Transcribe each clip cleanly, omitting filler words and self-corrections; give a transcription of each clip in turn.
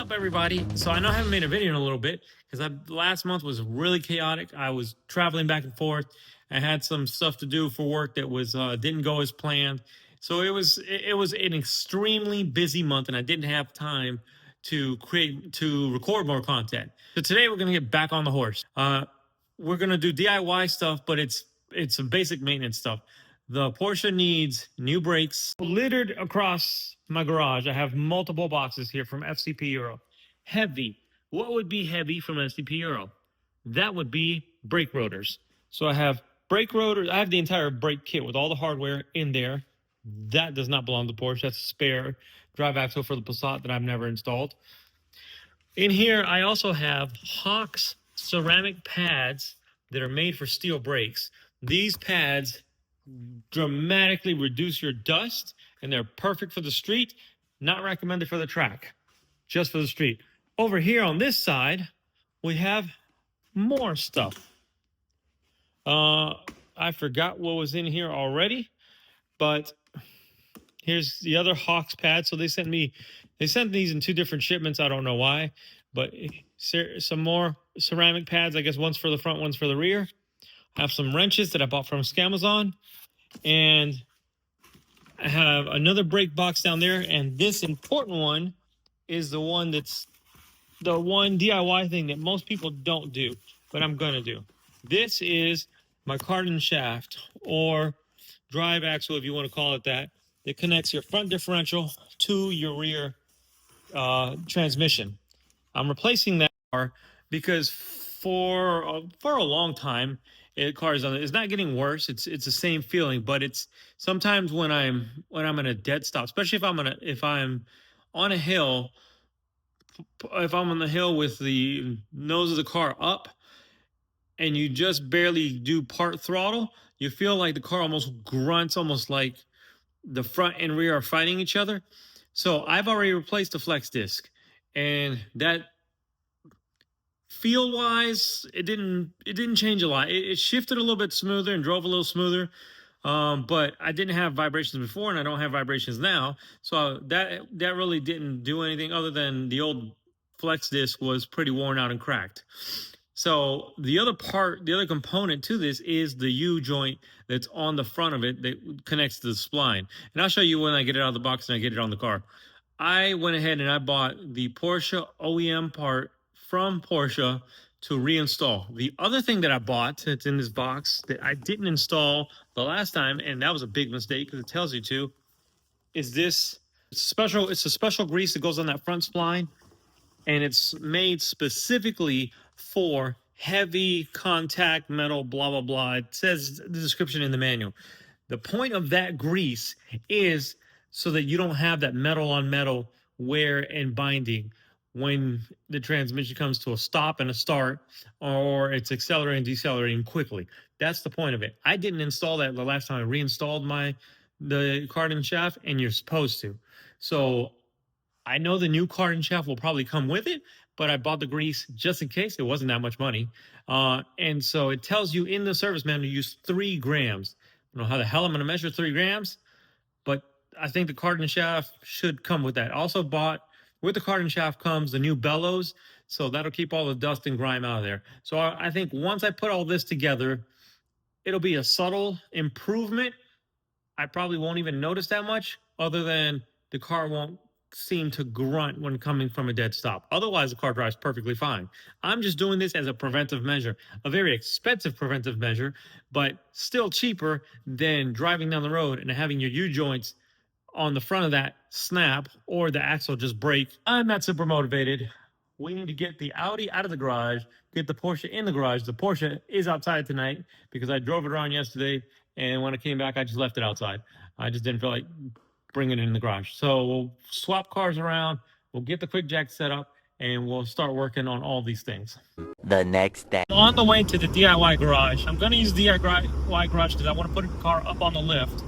up, everybody? So I know I haven't made a video in a little bit because last month was really chaotic. I was traveling back and forth. I had some stuff to do for work that was didn't go as planned. So it was an extremely busy month, and I didn't have time to record more content. So today we're gonna get back on the horse. We're gonna do DIY stuff, but it's some basic maintenance stuff. The Porsche needs new brakes. Littered across my garage, I have multiple boxes here from FCP Euro. Heavy. What would be heavy from FCP Euro? That would be brake rotors. So I have brake rotors. I have the entire brake kit with all the hardware in there. That does not belong to Porsche. That's a spare drive axle for the Passat that I've never installed. In here, I also have Hawk's ceramic pads that are made for steel brakes. These pads dramatically reduce your dust, and they're perfect for the street. Not recommended for the track, just for the street. Over here on this side, we have more stuff. I forgot what was in here already, but here's the other Hawks pad. So they sent these in two different shipments. I don't know why, but some more ceramic pads. I guess one's for the front, one's for the rear. I have some wrenches that I bought from Scamazon. And I have another brake box down there, and this important one is the one that's the one DIY thing that most people don't do, but I'm gonna do. This is my Cardan shaft, or drive axle if you want to call it that. It connects your front differential to your rear transmission. I'm replacing that car because for a long time, cars on it. It's not getting worse. It's the same feeling, but it's sometimes when I'm in a dead stop, especially if I'm on a hill, if I'm on the hill with the nose of the car up, and you just barely do part throttle, you feel like the car almost grunts, almost like the front and rear are fighting each other. So I've already replaced the flex disc, and that, feel wise, it didn't change a lot. It shifted a little bit smoother and drove a little smoother, but I didn't have vibrations before, and I don't have vibrations now. So that really didn't do anything other than the old flex disc was pretty worn out and cracked. So the other component to this is the U joint that's on the front of it that connects to the spline. And I'll show you when I get it out of the box and I get it on the car. I went ahead and I bought the Porsche OEM part from Porsche to reinstall. The other thing that I bought that's in this box that I didn't install the last time, and that was a big mistake because it tells you to, is this special. It's a special grease that goes on that front spline, and it's made specifically for heavy contact metal, blah, blah, blah. It says the description in the manual. The point of that grease is so that you don't have that metal on metal wear and binding when the transmission comes to a stop and a start, or it's accelerating and decelerating quickly. That's the point of it. I didn't install that the last time I reinstalled the Cardan shaft, and you're supposed to. So I know the new Cardan shaft will probably come with it, but I bought the grease just in case. It wasn't that much money. And so it tells you in the service manual to use 3 grams. I don't know how the hell I'm going to measure 3 grams, but I think the Cardan shaft should come with that. Also bought, with the Cardan shaft comes the new bellows, so that'll keep all the dust and grime out of there. So I think once I put all this together, it'll be a subtle improvement. I probably won't even notice that much, other than the car won't seem to grunt when coming from a dead stop. Otherwise, the car drives perfectly fine. I'm just doing this as a preventive measure, a very expensive preventive measure, but still cheaper than driving down the road and having your U-joints on the front of that snap or the axle just break. I'm not super motivated. We need to get the Audi out of the garage, get the Porsche in the garage. The Porsche is outside tonight because I drove it around yesterday, and when I came back, I just left it outside. I just didn't feel like bringing it in the garage. So we'll swap cars around, we'll get the quick jack set up, and we'll start working on all these things. The next day. On the way to the DIY garage, I'm going to use the DIY garage because I want to put the car up on the lift.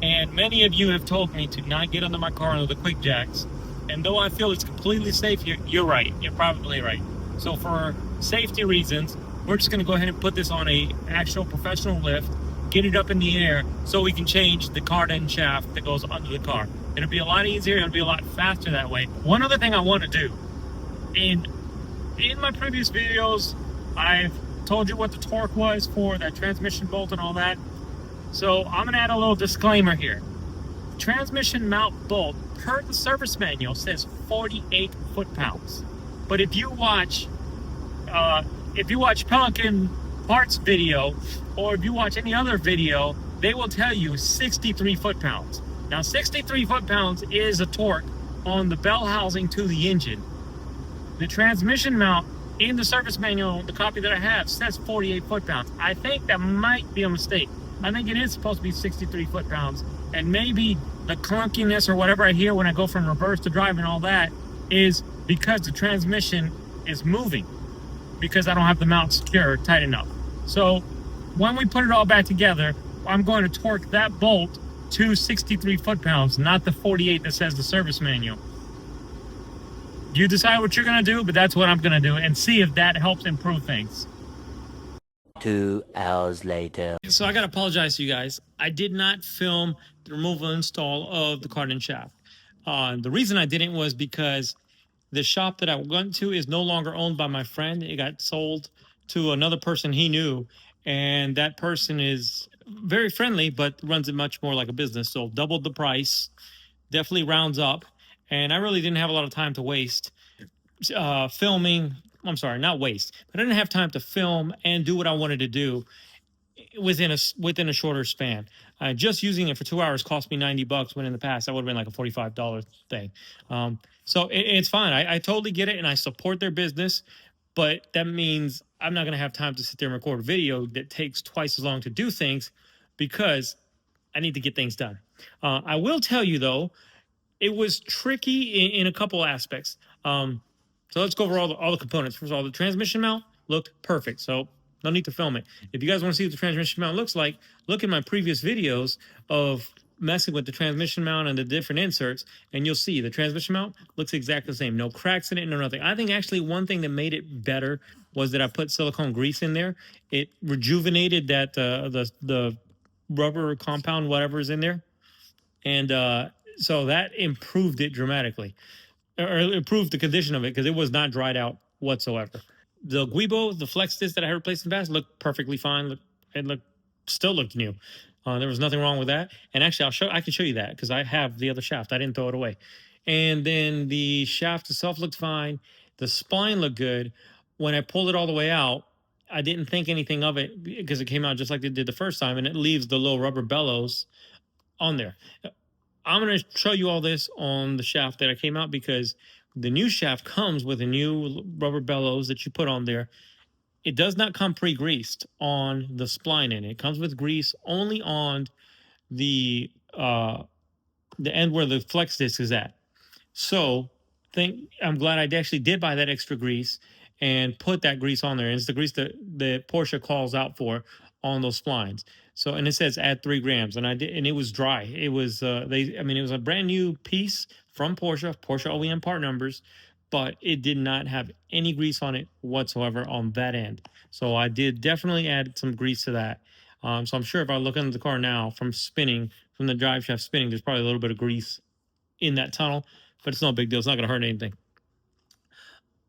And many of you have told me to not get under my car under the quick jacks. And though I feel it's completely safe, you're right. You're probably right. So for safety reasons, we're just going to go ahead and put this on a actual professional lift, get it up in the air so we can change the Cardan shaft that goes under the car. It'll be a lot easier. It'll be a lot faster that way. One other thing I want to do And in my previous videos, I've told you what the torque was for that transmission bolt and all that. So I'm gonna add a little disclaimer here. Transmission mount bolt, per the service manual, says 48 foot-pounds. But if you watch Pelican parts video, or if you watch any other video, they will tell you 63 foot-pounds. Now, 63 foot-pounds is a torque on the bell housing to the engine. The transmission mount in the service manual, the copy that I have, says 48 foot-pounds. I think that might be a mistake. I think it is supposed to be 63 foot-pounds, and maybe the clunkiness or whatever I hear when I go from reverse to drive and all that is because the transmission is moving, because I don't have the mount secure tight enough. So when we put it all back together, I'm going to torque that bolt to 63 foot-pounds, not the 48 that says the service manual. You decide what you're going to do, but that's what I'm going to do, and see if that helps improve things. 2 hours later. So I got to apologize to you guys. I did not film the removal and install of the Cardan shaft. The reason I didn't was because the shop that I went to is no longer owned by my friend. It got sold to another person he knew, and that person is very friendly, but runs it much more like a business. So doubled the price, definitely rounds up, and I really didn't have a lot of time to waste filming. I'm sorry, not waste, but I didn't have time to film and do what I wanted to do within a shorter span. Just using it for 2 hours cost me $90, when in the past that would have been like a $45 thing. So it's fine. I totally get it, and I support their business, but that means I'm not going to have time to sit there and record a video that takes twice as long to do things, because I need to get things done. I will tell you, though, it was tricky in a couple aspects. So let's go over all the components. First of all, the transmission mount looked perfect, so no need to film it. If you guys want to see what the transmission mount looks like, look at my previous videos of messing with the transmission mount and the different inserts, and you'll see the transmission mount looks exactly the same. No cracks in it, no nothing. I think actually one thing that made it better was that I put silicone grease in there. It rejuvenated that the rubber compound, whatever is in there, and so that improved it dramatically, or improved the condition of it, because it was not dried out whatsoever. The Guibo, the flex disc that I had replaced in the past, looked perfectly fine. Still looked new. There was nothing wrong with that. And actually, I can show you that, because I have the other shaft. I didn't throw it away. And then the shaft itself looked fine. The spline looked good. When I pulled it all the way out, I didn't think anything of it, because it came out just like it did the first time, and it leaves the little rubber bellows on there. I'm going to show you all this on the shaft that I came out, because the new shaft comes with a new rubber bellows that you put on there. It does not come pre-greased on the spline in it. It comes with grease only on the end where the flex disc is at. So I'm glad I actually did buy that extra grease and put that grease on there. And it's the grease that Porsche calls out for on those splines. So, and it says add 3 grams, and I did, and it was dry. It was it was a brand new piece from Porsche OEM part numbers, but it did not have any grease on it whatsoever on that end. So I did definitely add some grease to that. So I'm sure if I look under the car now from the drive shaft spinning, there's probably a little bit of grease in that tunnel, but it's no big deal. It's not going to hurt anything.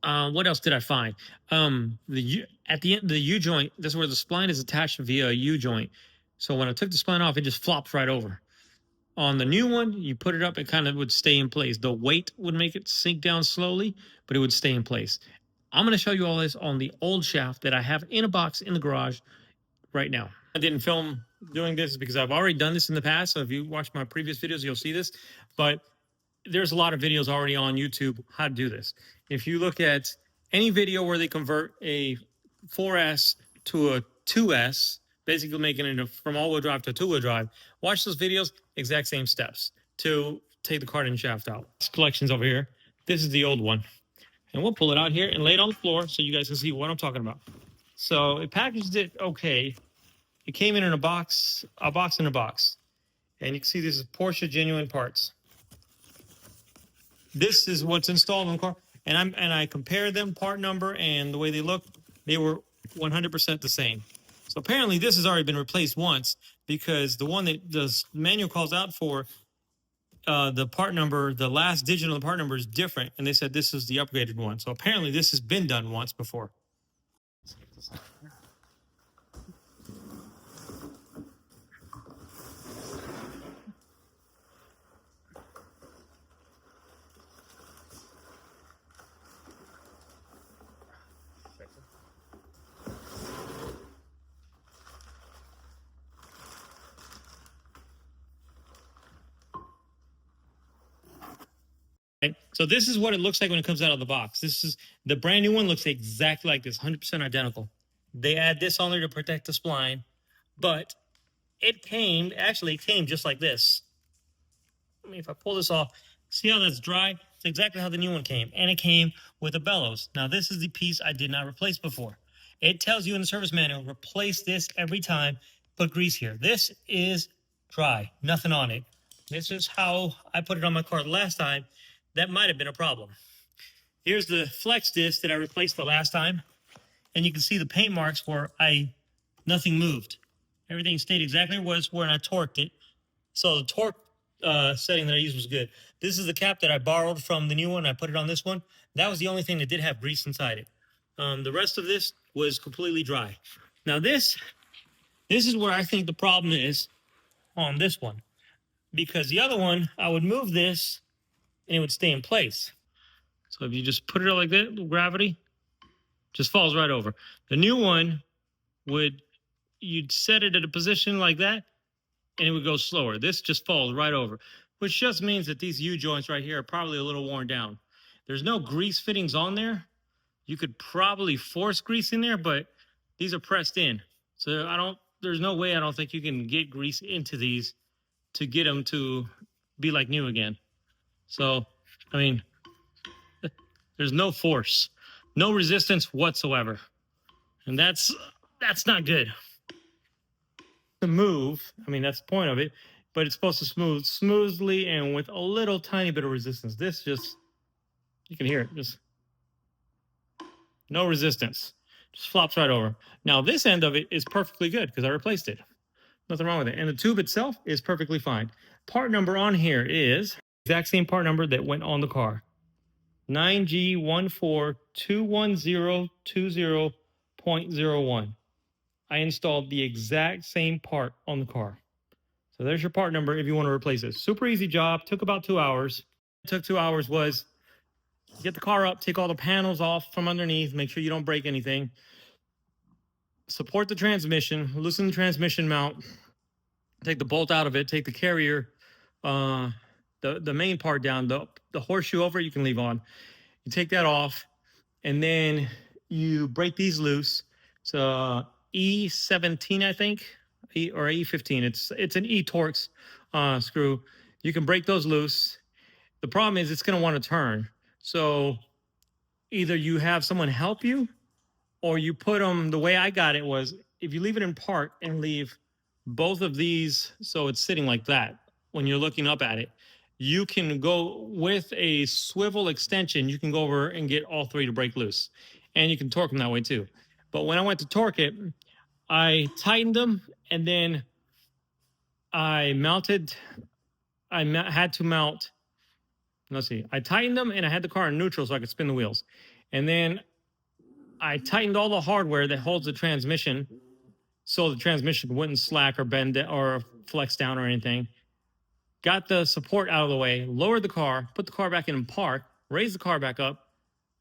What else did I find? At the end of the U joint, this is where the spline is attached via a U joint. So when I took the spline off, it just flops right over. On the new one, you put it up, it kind of would stay in place. The weight would make it sink down slowly, but it would stay in place. I'm going to show you all this on the old shaft that I have in a box in the garage right now. I didn't film doing this because I've already done this in the past. So if you watch my previous videos, you'll see this. But there's a lot of videos already on YouTube how to do this. If you look at any video where they convert a 4S to a 2S, basically making it from all-wheel drive to two-wheel drive, watch those videos, exact same steps to take the Cardan shaft out. This collection's over here. This is the old one. And we'll pull it out here and lay it on the floor so you guys can see what I'm talking about. So it packaged it okay. It came in a box in a box. And you can see this is Porsche genuine parts. This is what's installed in the car. And I compared them, part number and the way they look. They were 100% the same. So apparently this has already been replaced once, because the one that the manual calls out for the part number, the last digit of the part number is different, and they said this is the upgraded one. So apparently this has been done once before. Right? So this is what it looks like when it comes out of the box. This is the brand new one, looks exactly like this, 100% identical. They add this on there to protect the spline, but it came just like this. I mean, if I pull this off, see how that's dry? It's exactly how the new one came. And it came with a bellows. Now, this is the piece I did not replace before. It tells you in the service manual, replace this every time, put grease here. This is dry, nothing on it. This is how I put it on my car the last time. That might have been a problem. Here's the flex disc that I replaced the last time. And you can see the paint marks where nothing moved. Everything stayed exactly where it was when I torqued it. So the torque setting that I used was good. This is the cap that I borrowed from the new one. I put it on this one. That was the only thing that did have grease inside it. The rest of this was completely dry. Now this is where I think the problem is on this one. Because the other one, I would move this and it would stay in place. So if you just put it like that, gravity just falls right over. The new one you'd set it at a position like that and it would go slower. This just falls right over, which just means that these U-joints right here are probably a little worn down. There's no grease fittings on there. You could probably force grease in there, but these are pressed in. So there's no way I don't think you can get grease into these to get them to be like new again. So, I mean, there's no force, no resistance whatsoever. And that's not good. To move, I mean, that's the point of it, but it's supposed to move smoothly and with a little tiny bit of resistance. This just, you can hear it, just no resistance. Just flops right over. Now, this end of it is perfectly good because I replaced it. Nothing wrong with it. And the tube itself is perfectly fine. Part number on here is the exact same part number that went on the car. 9G1421020.01. I installed the exact same part on the car. So there's your part number if you want to replace it. Super easy job. Took about 2 hours. It took 2 hours was get the car up, take all the panels off from underneath, make sure you don't break anything. Support the transmission, loosen the transmission mount, take the bolt out of it, take the carrier, the main part down, the horseshoe over you can leave on. You take that off, and then you break these loose. So E17, I think, or E15. It's an E-Torx screw. You can break those loose. The problem is it's going to want to turn. So either you have someone help you, or you put them, the way I got it was, if you leave it in park and leave both of these so it's sitting like that when you're looking up at it, you can go with a swivel extension, you can go over and get all three to break loose. And you can torque them that way too. But when I went to torque it, I tightened them, and then I had to mount, let's see, I tightened them and I had the car in neutral so I could spin the wheels. And then I tightened all the hardware that holds the transmission so the transmission wouldn't slack or bend or flex down or anything. Got the support out of the way, lowered the car, put the car back in park, raised the car back up,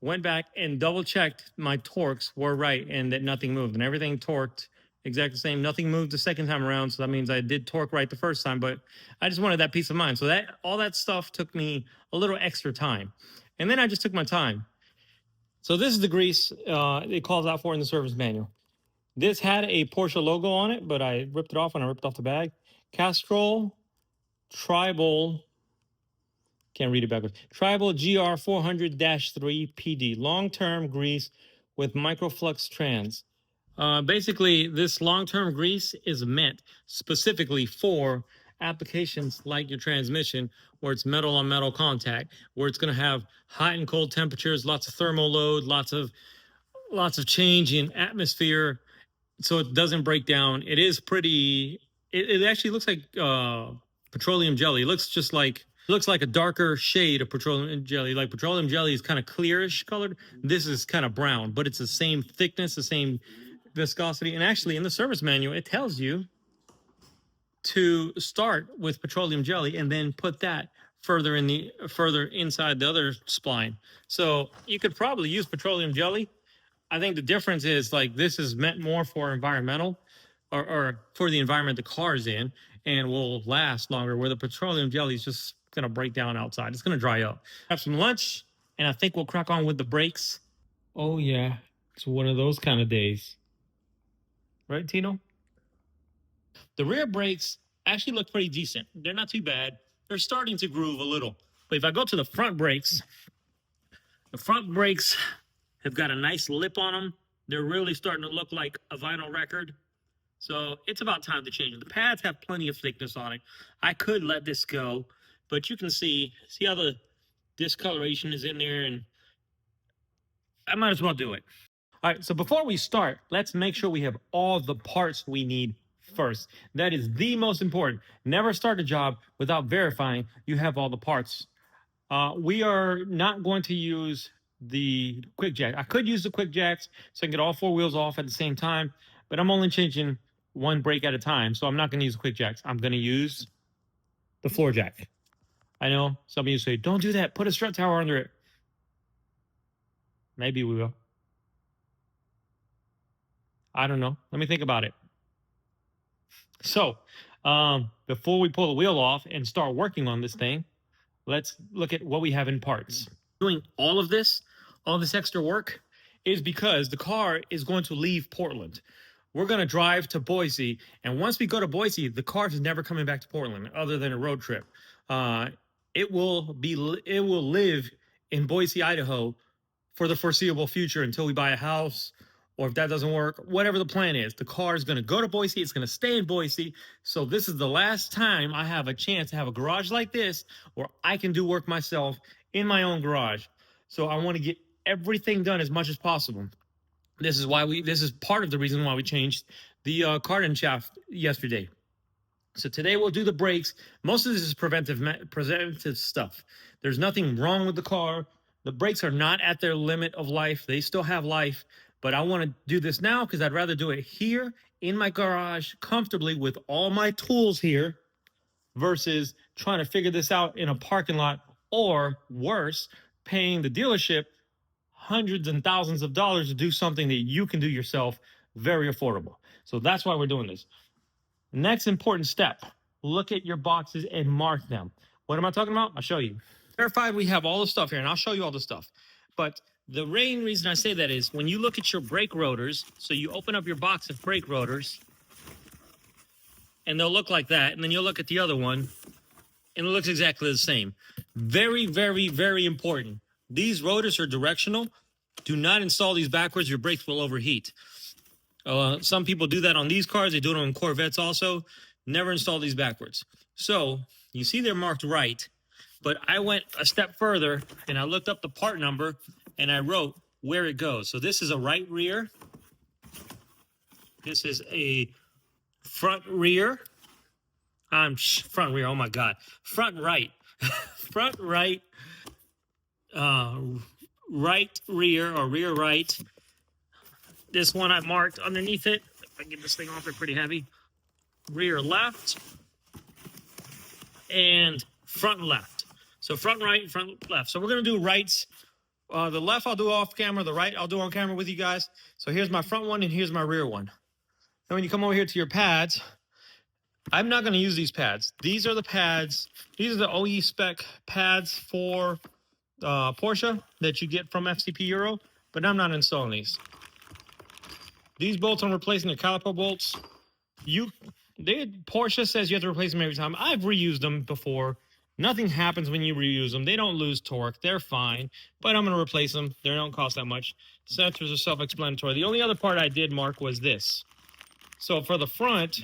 went back and double checked my torques were right and that nothing moved. And everything torqued exactly the same. Nothing moved the second time around, so that means I did torque right the first time, but I just wanted that peace of mind. So all that stuff took me a little extra time. And then I just took my time. So this is the grease it calls out for in the service manual. This had a Porsche logo on it, but I ripped it off when I ripped off the bag. Castrol Tribal, can't read it backwards. Tribal GR 400-3 PD, long-term grease with microflux trans. Basically, this long-term grease is meant specifically for applications like your transmission, where it's metal on metal contact, where it's going to have hot and cold temperatures, lots of thermal load, lots of change in atmosphere, so it doesn't break down. It is pretty. It actually looks like petroleum jelly. It looks just like looks like a darker shade of petroleum jelly. Like petroleum jelly is kind of clearish colored. This is kind of brown, but it's the same thickness, the same viscosity. And actually, in the service manual, it tells you to start with petroleum jelly and then put that further inside the other spline. So you could probably use petroleum jelly. I think the difference is like this is meant more for environmental or for the environment the car is in and will last longer, where the petroleum jelly is just going to break down outside. It's going to dry up. Have some lunch, and I think we'll crack on with the brakes. Oh, yeah. It's one of those kind of days. Right, Tino? The rear brakes actually look pretty decent. They're not too bad. They're starting to groove a little. But if I go to the front brakes have got a nice lip on them. They're really starting to look like a vinyl record. So it's about time to change it. The pads have plenty of thickness on it. I could let this go, but you can see how the discoloration is in there, and I might as well do it. All right, so before we start, let's make sure we have all the parts we need first. That is the most important. Never start a job without verifying you have all the parts. We are not going to use the quick jack. I could use the quick jacks so I can get all four wheels off at the same time, but I'm only changing one brake at a time, so I'm not going to use the quick jacks. I'm going to use the floor jack. I know some of you say, don't do that. Put a strut tower under it. Maybe we will. I don't know. Let me think about it. So, before we pull the wheel off and start working on this thing, let's look at what we have in parts. Doing all this extra work, is because the car is going to leave Portland. We're going to drive to Boise, and once we go to Boise, the car is never coming back to Portland other than a road trip. It will live in Boise, Idaho for the foreseeable future until we buy a house, or if that doesn't work, whatever the plan is. The car is going to go to Boise. It's going to stay in Boise. So this is the last time I have a chance to have a garage like this where I can do work myself in my own garage. So I want to get everything done as much as possible. This is part of the reason why we changed the Cardan shaft yesterday. So today we'll do the brakes. Most of this is preventive stuff. There's nothing wrong with the car. The brakes are not at their limit of life. They still have life, but I want to do this now because I'd rather do it here in my garage comfortably with all my tools here versus trying to figure this out in a parking lot, or worse, paying the dealership hundreds and thousands of dollars to do something that you can do yourself very affordable. So that's why we're doing this. Next important step, look at your boxes and mark them. What am I talking about? I'll show you. Verified we have all the stuff here, and I'll show you all the stuff. But the main reason I say that is when you look at your brake rotors, so you open up your box of brake rotors, and they'll look like that, and then you'll look at the other one, and it looks exactly the same. Very, very, very important. These rotors are directional. Do not install these backwards. Your brakes will overheat. Some people do that on these cars. They do it on Corvettes also. Never install these backwards. So you see they're marked right, but I went a step further and I looked up the part number and I wrote where it goes. So this is a right rear. This is a front rear. Front rear. Oh my God. Front right. Front right. Right rear or rear right. This one I marked underneath it. If I get this thing off, they're pretty heavy. Rear left and front left. So front right, front left. So we're going to do rights. The left I'll do off camera. The right I'll do on camera with you guys. So here's my front one and here's my rear one. Then when you come over here to your pads, I'm not going to use these pads. These are the pads. These are the OE spec pads for Porsche that you get from FCP Euro, but I'm not installing these. These bolts I'm replacing, the caliper bolts. Porsche says you have to replace them every time. I've reused them before. Nothing happens when you reuse them. They don't lose torque. They're fine, but I'm going to replace them. They don't cost that much. Sensors are self-explanatory. The only other part I did mark was this. So for the front,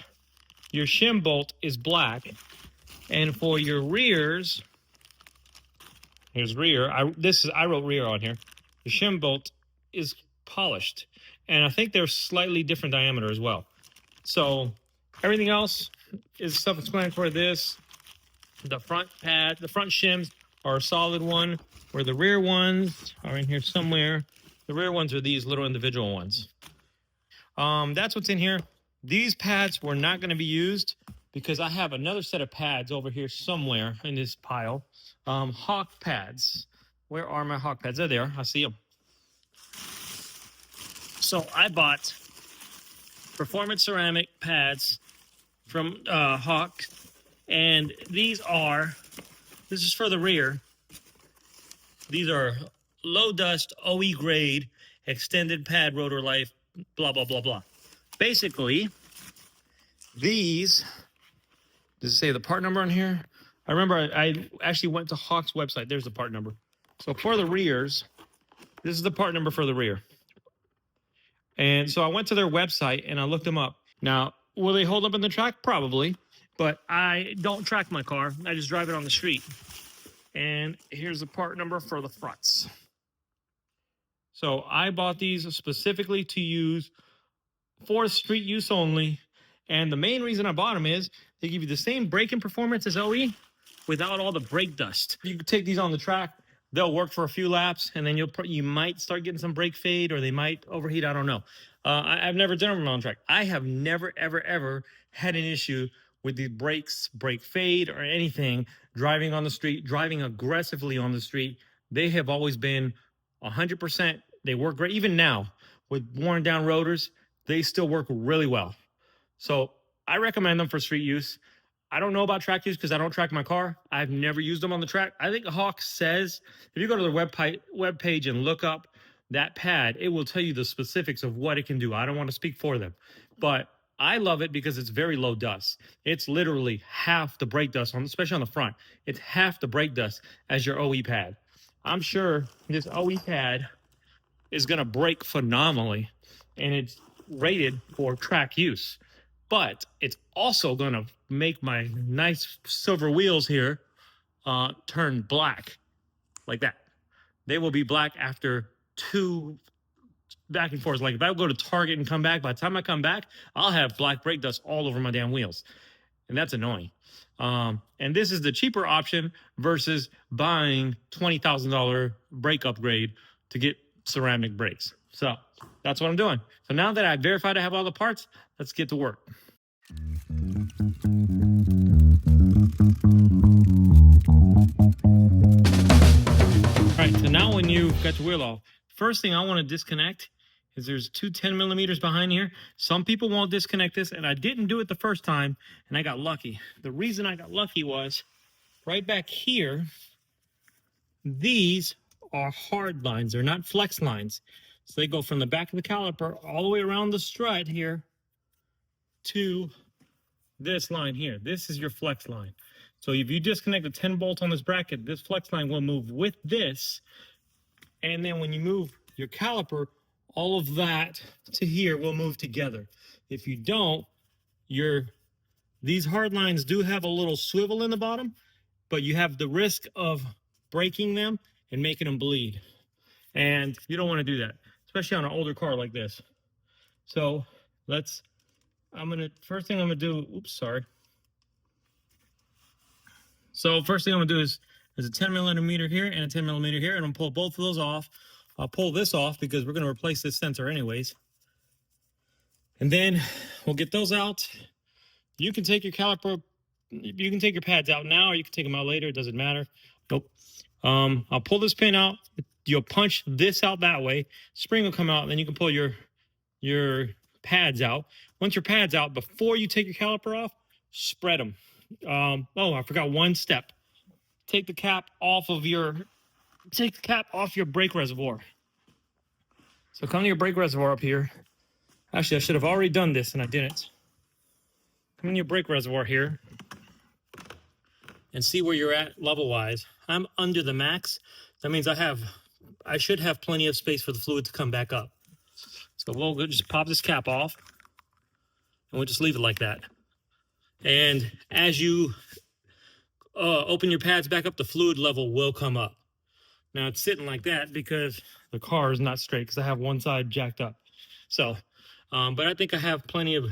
your shim bolt is black, and for your rears, here's rear. I wrote rear on here. The shim bolt is polished, and I think they're slightly different diameter as well. So everything else is self-explanatory. This, The front pad, the front shims are a solid one, where the rear ones are in here somewhere. The rear ones are these little individual ones. That's what's in here. These pads were not going to be used because I have another set of pads over here somewhere in this pile. Hawk pads. Where are my Hawk pads? They're there. I see them. So I bought performance ceramic pads from Hawk, and this is for the rear. These are low dust OE grade extended pad rotor life, blah blah blah blah. Basically, these, does it say the part number on here? I remember I actually went to Hawk's website. There's the part number. So for the rears, this is the part number for the rear. And so I went to their website and I looked them up. Now, will they hold up in the track? Probably, but I don't track my car. I just drive it on the street. And here's the part number for the fronts. So I bought these specifically to use for street use only. And the main reason I bought them is they give you the same braking performance as OE without all the brake dust. You can take these on the track. They'll work for a few laps, and then you might start getting some brake fade, or they might overheat. I don't know. I've never done them on track. I have never, ever, ever had an issue with the brakes, brake fade, or anything driving on the street, driving aggressively on the street. They have always been 100%. They work great. Even now, with worn down rotors, they still work really well. So I recommend them for street use. I don't know about track use because I don't track my car. I've never used them on the track. I think Hawk says, if you go to their web page and look up that pad, it will tell you the specifics of what it can do. I don't want to speak for them, but I love it because it's very low dust. It's literally half the brake dust, especially on the front. It's half the brake dust as your OE pad. I'm sure this OE pad is going to brake phenomenally, and it's rated for track use. But it's also going to make my nice silver wheels here turn black like that. They will be black after 2 back and forth. Like if I go to Target and come back, by the time I come back, I'll have black brake dust all over my damn wheels. And that's annoying. And this is the cheaper option versus buying $20,000 brake upgrade to get ceramic brakes. So that's what I'm doing. So now that I've verified I have all the parts, let's get to work. All right, so now when you got your wheel off, first thing I want to disconnect is there's two 10 millimeters behind here. Some people won't disconnect this, and I didn't do it the first time, and I got lucky. The reason I got lucky was right back here, these are hard lines. They're not flex lines. So they go from the back of the caliper all the way around the strut here to this line here. This is your flex line. So if you disconnect the 10 bolts on this bracket, this flex line will move with this. And then when you move your caliper, all of that to here will move together. If you don't, these hard lines do have a little swivel in the bottom, but you have the risk of breaking them and making them bleed. And you don't want to do that, especially on an older car like this. So first thing I'm gonna do, So first thing I'm gonna do is there's a 10 millimeter here and a 10 millimeter here, and I'm gonna pull both of those off. I'll pull this off because we're gonna replace this sensor anyways. And then we'll get those out. You can take your caliper, you can take your pads out now, or you can take them out later, it doesn't matter. Nope. I'll pull this pin out. You'll punch this out that way. Spring will come out, and then you can pull your pads out. Once your pads out, before you take your caliper off, spread them. I forgot one step. Take the cap off your brake reservoir. So come to your brake reservoir up here. Actually, I should have already done this, and I didn't. Come in your brake reservoir here and see where you're at level-wise. I'm under the max. That means I should have plenty of space for the fluid to come back up. So we'll just pop this cap off, and we'll just leave it like that. And as you open your pads back up, the fluid level will come up. Now it's sitting like that because the car is not straight because I have one side jacked up. So, but I think I have plenty of,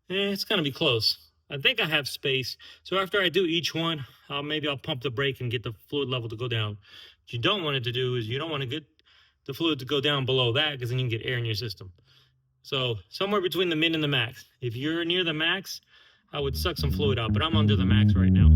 it's going to be close. I think I have space. So after I do each one, maybe I'll pump the brake and get the fluid level to go down. What you don't want it to do is you don't want to get the fluid to go down below that, because then you can get air in your system. So somewhere between the min and the max. If you're near the max, I would suck some fluid out, but I'm under the max right now.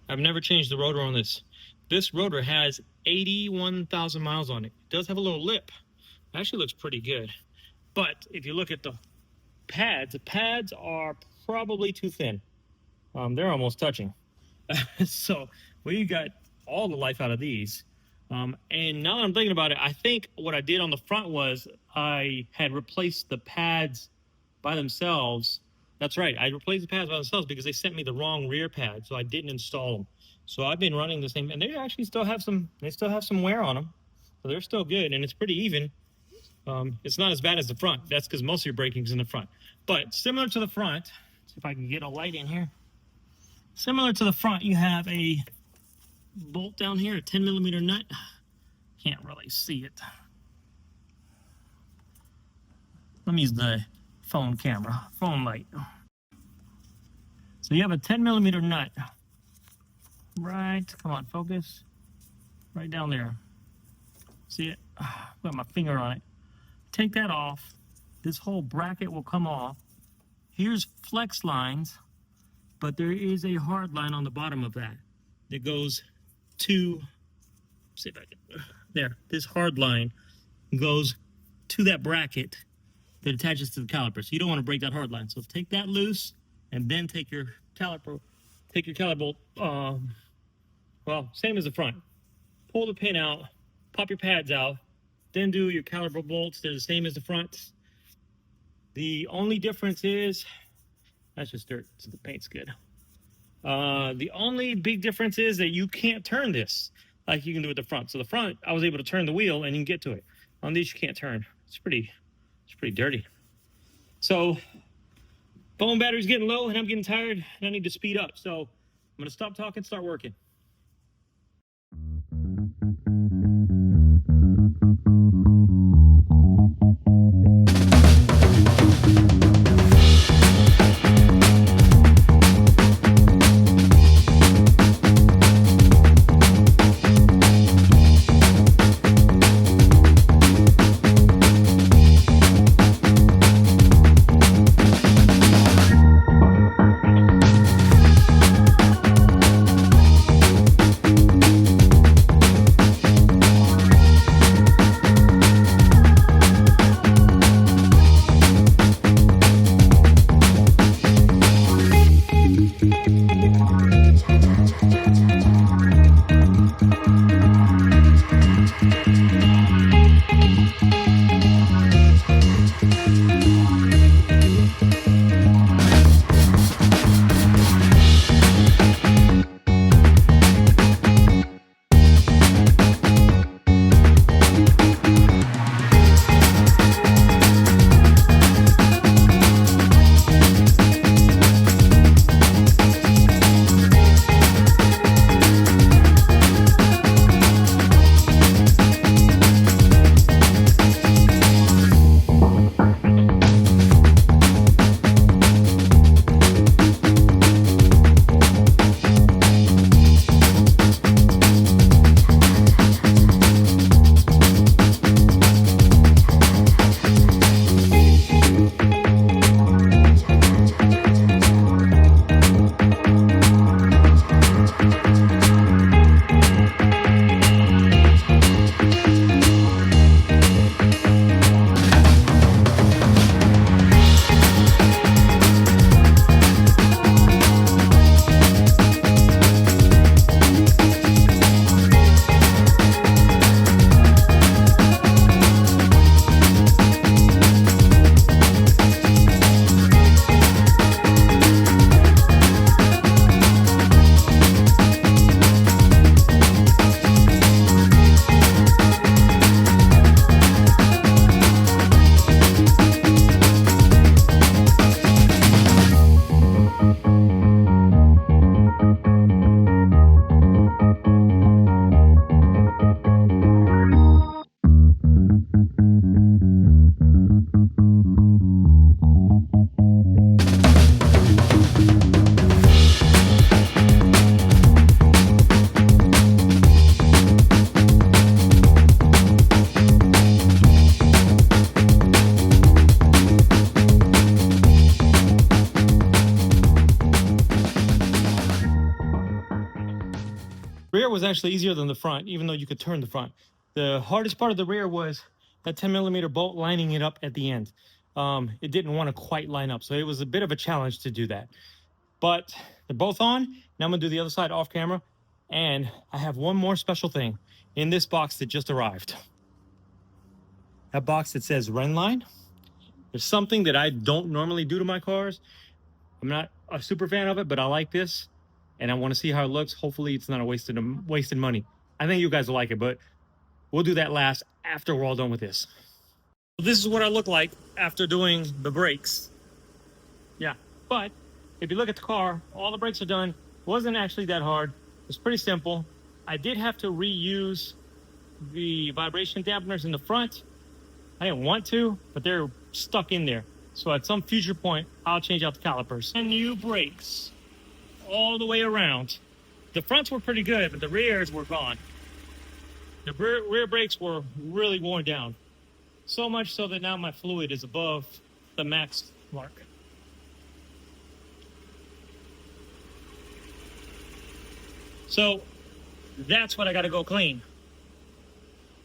I've never changed the rotor on this. This rotor has 81,000 miles on it. It does have a little lip. It actually looks pretty good. But if you look at the pads are probably too thin. They're almost touching. So we got all the life out of these. And now that I'm thinking about it, I think what I did on the front was I had replaced the pads by themselves. That's right. I replaced the pads by themselves because they sent me the wrong rear pad, so I didn't install them. So I've been running the same, and they actually still have some. They still have some wear on them, so they're still good, and it's pretty even. It's not as bad as the front. That's because most of your braking is in the front. But similar to the front, see if I can get a light in here. Similar to the front, you have a bolt down here, a 10 millimeter nut. Can't really see it. Let me use the phone camera, phone light. So you have a 10 millimeter nut. Right, come on, focus. Right down there. See it? Put my finger on it. Take that off. This whole bracket will come off. Here's flex lines, but there is a hard line on the bottom of that. That goes to, see if I can, there, this hard line goes to that bracket that attaches to the caliper. So you don't want to break that hard line. So take that loose and then take your caliper bolt, well, same as the front. Pull the pin out, pop your pads out, then do your caliper bolts. They're the same as the front. The only difference is, that's just dirt, so the paint's good. The only big difference is that you can't turn this like you can do with the front. So the front, I was able to turn the wheel and you can get to it. On these, you can't turn. It's pretty dirty. So phone battery's getting low and I'm getting tired and I need to speed up. So I'm gonna stop talking, start working. Rear was actually easier than the front, even though you could turn the front. The hardest part of the rear was that 10mm bolt lining it up at the end. It didn't want to quite line up, so it was a bit of a challenge to do that. But they're both on. Now I'm gonna do the other side off camera. And I have one more special thing in this box that just arrived. That box that says Renline. There's something that I don't normally do to my cars. I'm not a super fan of it, but I like this. And I want to see how it looks. Hopefully it's not a wasted money. I think you guys will like it, but we'll do that last after we're all done with this. This is what I look like after doing the brakes. Yeah, but if you look at the car, all the brakes are done. It wasn't actually that hard. It's pretty simple. I did have to reuse the vibration dampeners in the front. I didn't want to, but they're stuck in there. So at some future point, I'll change out the calipers. And new brakes all the way around. The fronts were pretty good, but the rears were gone. The rear brakes were really worn down. So much so that now my fluid is above the max mark. So that's what I gotta go clean.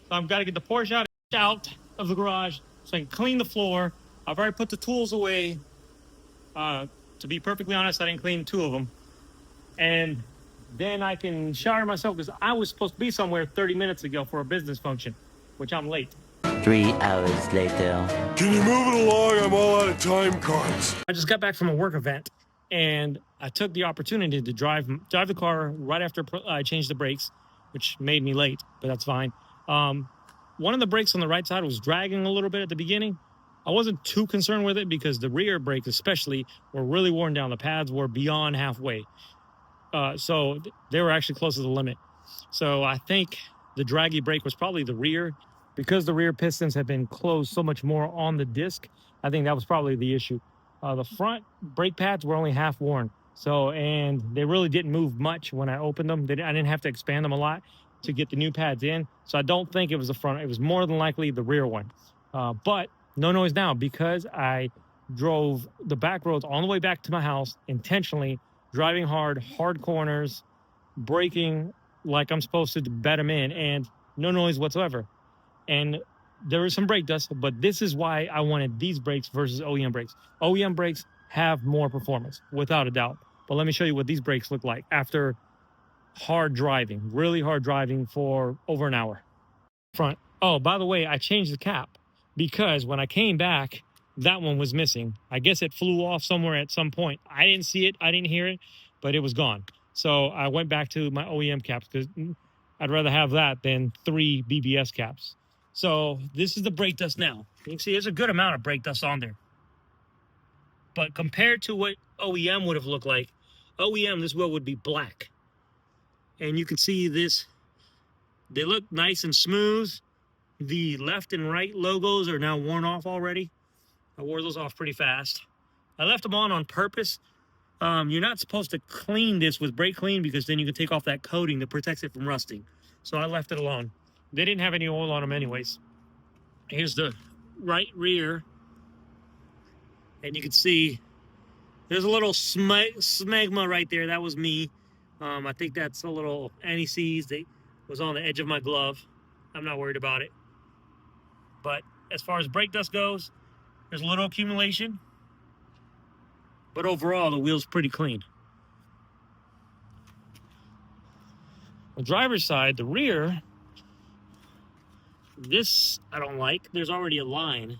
So I've got to get the Porsche out of the garage so I can clean the floor. I've already put the tools away. To be perfectly honest, I didn't clean 2 of them. And then I can shower myself because I was supposed to be somewhere 30 minutes ago for a business function, which I'm late. 3 hours later. Can you move it along? I'm all out of time cards. I just got back from a work event, and I took the opportunity to drive the car right after I changed the brakes, which made me late, but that's fine. One of the brakes on the right side was dragging a little bit at the beginning. I wasn't too concerned with it because the rear brakes especially were really worn down. The pads were beyond halfway. So they were actually close to the limit. So I think the draggy brake was probably the rear. Because the rear pistons have been closed so much more on the disc, I think that was probably the issue. The front brake pads were only half worn. So, and they really didn't move much when I opened them. I didn't have to expand them a lot to get the new pads in. So I don't think it was the front. It was more than likely the rear one. But no noise now because I drove the back roads on the way back to my house intentionally, driving hard corners, braking like I'm supposed to bet them in, and no noise whatsoever. And there was some brake dust, but this is why I wanted these brakes versus OEM brakes. OEM brakes have more performance, without a doubt. But let me show you what these brakes look like after hard driving, really hard driving for over an hour. Front. Oh, by the way, I changed the cap because when I came back, that one was missing. I guess it flew off somewhere at some point. I didn't see it, I didn't hear it, but it was gone. So I went back to my OEM caps because I'd rather have that than 3 BBS caps. So this is the brake dust now. You can see there's a good amount of brake dust on there. But compared to what OEM would have looked like, OEM, this wheel would be black. And you can see this, they look nice and smooth. The left and right logos are now worn off already. I wore those off pretty fast. I left them on purpose. You're not supposed to clean this with brake clean because then you can take off that coating that protects it from rusting. So I left it alone. They didn't have any oil on them anyways. Here's the right rear. And you can see there's a little smegma right there. That was me. I think that's a little anti-seize that was on the edge of my glove. I'm not worried about it. But as far as brake dust goes, there's a little accumulation. But overall, the wheel's pretty clean. The driver's side, the rear, this I don't like. There's already a line.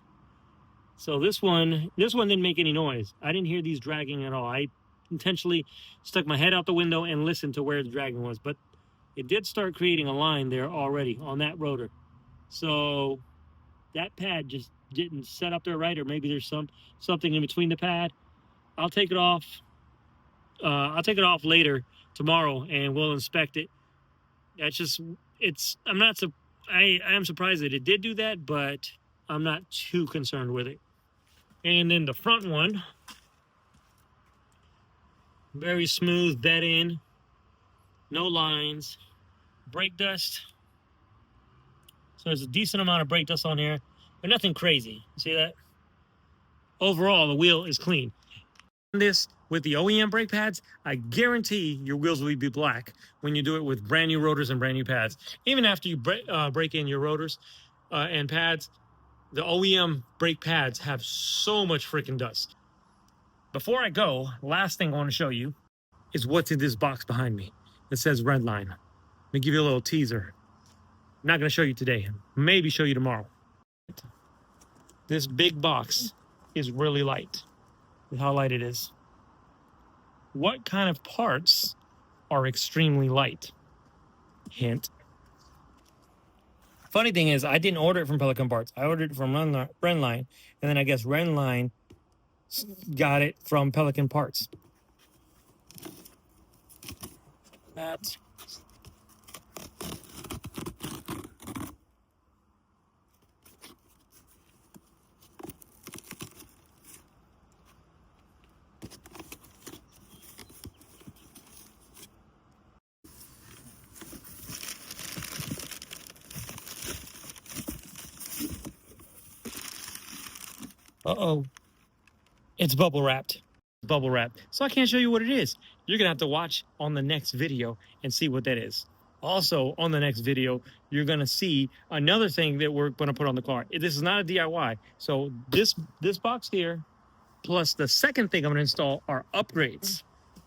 So this one didn't make any noise. I didn't hear these dragging at all. I intentionally stuck my head out the window and listened to where the dragging was. But it did start creating a line there already on that rotor. So that pad just didn't set up there right, or maybe there's something in between the pad. I'll take it off. I'll take it off later tomorrow, and we'll inspect it. That's just I am surprised that it did do that, but I'm not too concerned with it. And then the front one, very smooth bed in, no lines, brake dust. So there's a decent amount of brake dust on here, but nothing crazy. See that? Overall, the wheel is clean. This with the OEM brake pads, I guarantee your wheels will be black when you do it with brand new rotors and brand new pads. Even after you break in your rotors and pads, the OEM brake pads have so much freaking dust. Before I go, last thing I want to show you is what's in this box behind me. It says Redline. Let me give you a little teaser. I'm not going to show you today. Maybe show you tomorrow. This big box is really light. Look how light it is. What kind of parts are extremely light? Hint. Funny thing is, I didn't order it from Pelican Parts. I ordered it from Redline, and then I guess Redline got it from Pelican Parts. That's uh-oh. It's bubble wrapped. Bubble wrapped. So I can't show you what it is. You're going to have to watch on the next video and see what that is. Also, on the next video, you're going to see another thing that we're going to put on the car. This is not a DIY. So this box here, plus the second thing I'm going to install are upgrades.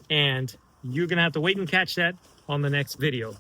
And you're going to have to wait and catch that on the next video.